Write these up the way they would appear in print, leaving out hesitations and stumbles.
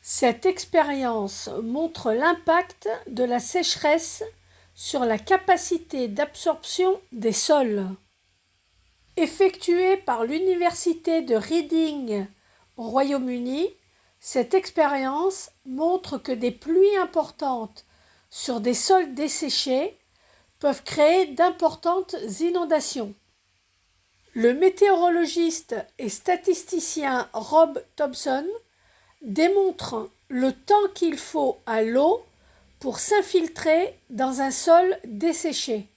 Cette expérience montre l'impact de la sécheresse sur la capacité d'absorption des sols. Effectuée par l'université de Reading au Royaume-Uni, cette expérience montre que des pluies importantes sur des sols desséchés peuvent créer d'importantes inondations. Le météorologiste et statisticien Rob Thompson démontre le temps qu'il faut à l'eau pour s'infiltrer dans un sol desséché.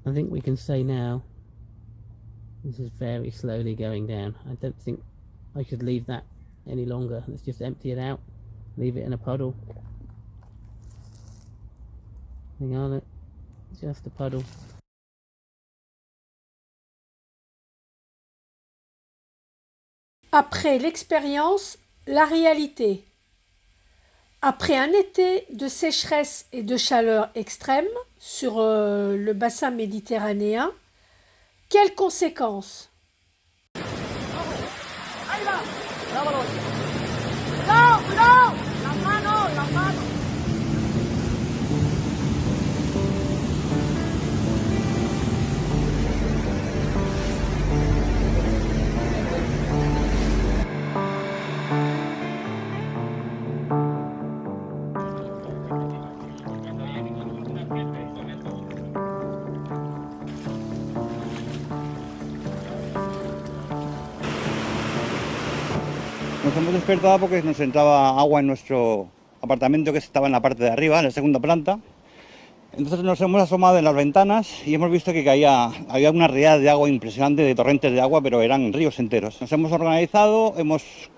I think we can say now this is very slowly going down. I don't think I should leave that any longer. Let's just empty it out, leave it in a puddle. Hang on, just a puddle. Après l'expérience, la réalité. Après un été de sécheresse et de chaleur extrême sur le bassin méditerranéen, quelles conséquences? Nos hemos despertado porque nos entraba agua en nuestro apartamento que estaba en la parte de arriba, en la segunda planta. Entonces nos hemos asomado en las ventanas y hemos visto que había una riada de agua impresionante, de torrentes de agua, pero eran ríos enteros. Nos hemos organizado,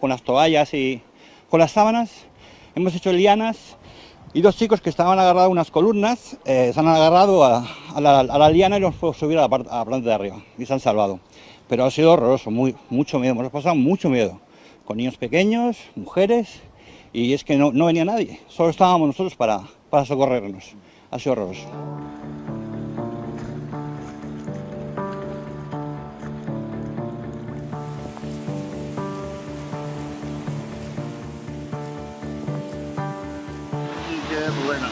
con las toallas y con las sábanas, hemos hecho lianas y dos chicos que estaban agarrados a unas columnas se han agarrado a la liana y los puedo subir a la planta de arriba y se han salvado. Pero ha sido horroroso, mucho miedo, hemos pasado mucho miedo, con niños pequeños, mujeres, y es que no venía nadie, solo estábamos nosotros para socorrernos. Ha sido horroroso. Qué bueno.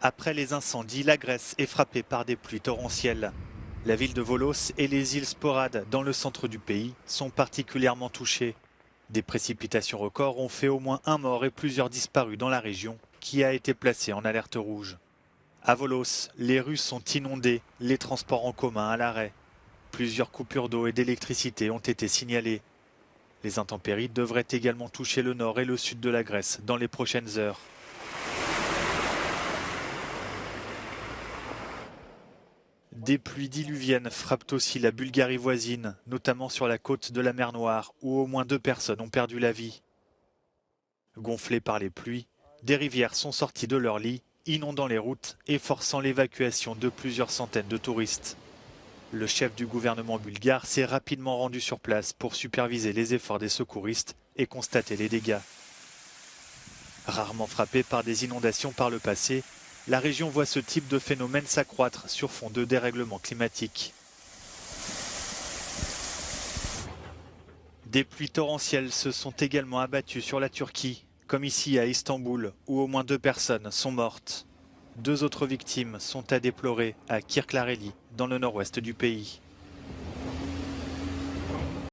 Après les incendies, la Grèce est frappée par des pluies torrentielles. La ville de Volos et les îles Sporades dans le centre du pays sont particulièrement touchées. Des précipitations records ont fait au moins un mort et plusieurs disparus dans la région, qui a été placée en alerte rouge. À Volos, les rues sont inondées, les transports en commun à l'arrêt. Plusieurs coupures d'eau et d'électricité ont été signalées. Les intempéries devraient également toucher le nord et le sud de la Grèce dans les prochaines heures. Des pluies diluviennes frappent aussi la Bulgarie voisine, notamment sur la côte de la mer Noire, où au moins 2 personnes ont perdu la vie. Gonflées par les pluies, des rivières sont sorties de leur lit, inondant les routes et forçant l'évacuation de plusieurs centaines de touristes. Le chef du gouvernement bulgare s'est rapidement rendu sur place pour superviser les efforts des secouristes et constater les dégâts. Rarement frappée par des inondations par le passé, la région voit ce type de phénomène s'accroître sur fond de dérèglement climatique. Des pluies torrentielles se sont également abattues sur la Turquie, comme ici à Istanbul, où au moins 2 personnes sont mortes. 2 autres victimes sont à déplorer à Kirklareli, dans le nord-ouest du pays.